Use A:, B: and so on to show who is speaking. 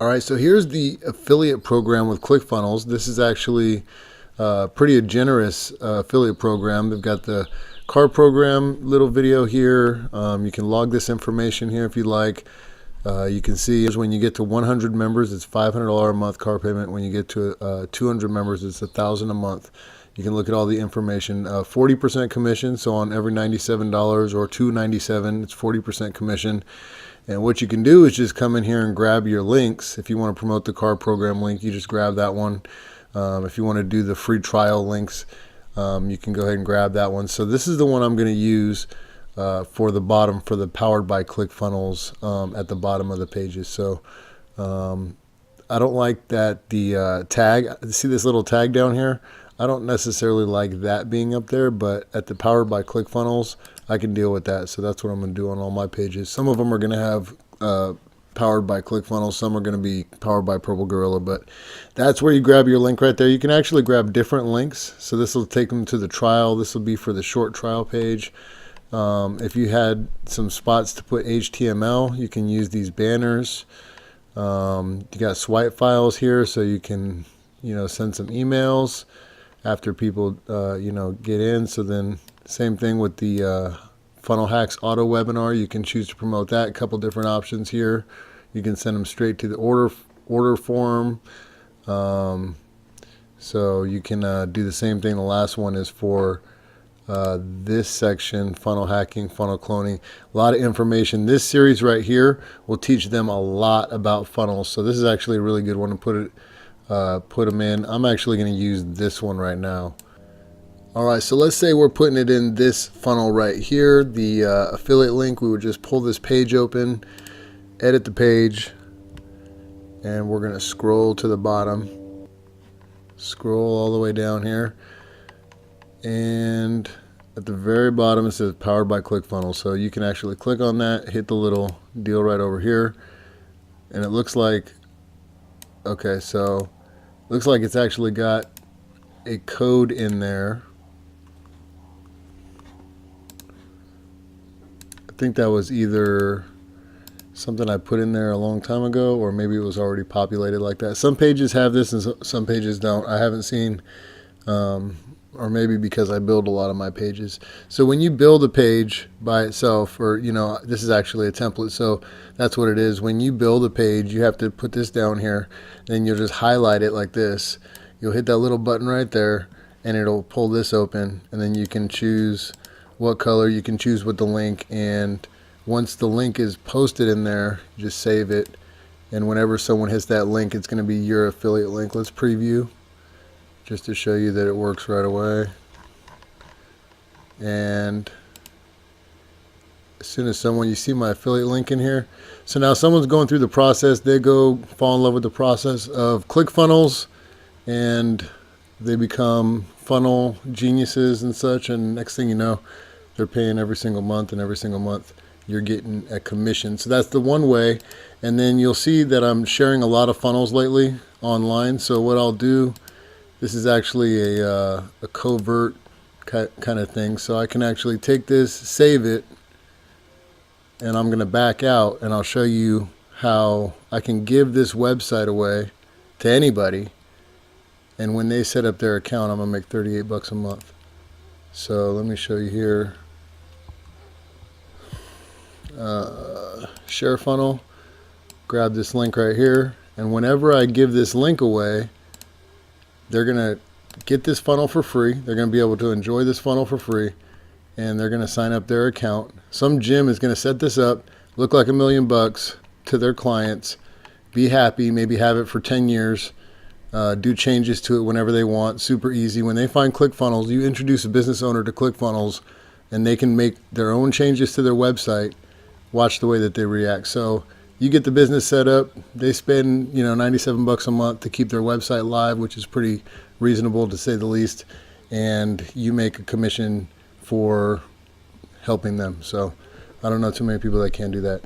A: All right, so here's the affiliate program with Clickfunnels. This is actually pretty generous affiliate program. They've got the card program little video here. You can log this information here if you like. You can see when you get to 100 members, it's $500 a month car payment. When you get to 200 members, it's $1,000 a month. You can look at all the information. 40% commission, so on every $97 or $297, it's 40% commission. And what you can do is just come in here and grab your links. If you want to promote the card program link, you just grab that one. If you want to do the free trial links, you can go ahead and grab that one. So this is the one I'm going to use for the bottom, for the powered by Clickfunnels at the bottom of the pages. So I don't like that the tag, see this little tag down here? I don't necessarily like that being up there, but at the powered by Clickfunnels, I can deal with that. So that's what I'm going to do on all my pages. Some of them are going to have powered by Clickfunnels. Some are going to be powered by Purple Gorilla, but that's where you grab your link right there. You can actually grab different links. So this will take them to the trial. This will be for the short trial page. If you had some spots to put HTML, you can use these banners. You got swipe files here, so you can, send some emails after people, get in. So then same thing with the Funnel Hacks auto webinar. You can choose to promote that. A couple different options here. You can send them straight to the order form. So you can do the same thing. The last one is for this section, funnel hacking, funnel cloning. A lot of information. This series right here will teach them a lot about funnels. So this is actually a really good one to put them in. I'm actually going to use this one right now. All right, so let's say we're putting it in this funnel right here, the affiliate link. We would just pull this page open, edit the page, and we're going to scroll to the bottom. Scroll all the way down here. And at the very bottom, it says powered by Clickfunnels. So you can actually click on that, hit the little deal right over here. And it looks like, okay, so looks like it's actually got a code in there. I think that was either something I put in there a long time ago, or maybe it was already populated like that. Some pages have this and some pages don't. I haven't seen, or maybe because I build a lot of my pages. So when you build a page by itself, or this is actually a template, so that's what it is. When you build a page, you have to put this down here, then you'll just highlight it like this. You'll hit that little button right there, and it'll pull this open, and then you can choose what color, you can choose with the link, and once the link is posted in there, just save it, and whenever someone hits that link, it's going to be your affiliate link. Let's preview just to show you that it works right away. And as soon as you see my affiliate link in here, so now someone's going through the process, they go fall in love with the process of Clickfunnels, and they become funnel geniuses and such, and next thing you know, they're paying every single month, and every single month you're getting a commission. So that's the one way. And then you'll see that I'm sharing a lot of funnels lately online. So what I'll do, this is actually a covert kind of thing. So I can actually take this, save it, and I'm going to back out, and I'll show you how I can give this website away to anybody. And when they set up their account, I'm going to make 38 bucks a month. So let me show you here. Share funnel, grab this link right here, and whenever I give this link away, they're gonna get this funnel for free. They're gonna be able to enjoy this funnel for free, and they're gonna sign up their account. Some gym is gonna set this up, look like $1 million to their clients, be happy, maybe have it for 10 years, do changes to it whenever they want, super easy. When they find Clickfunnels, you introduce a business owner to Clickfunnels, and they can make their own changes to their website. Watch the way that they react. So you get the business set up, they spend 97 bucks a month to keep their website live, which is pretty reasonable to say the least, and you make a commission for helping them. So I don't know too many people that can do that.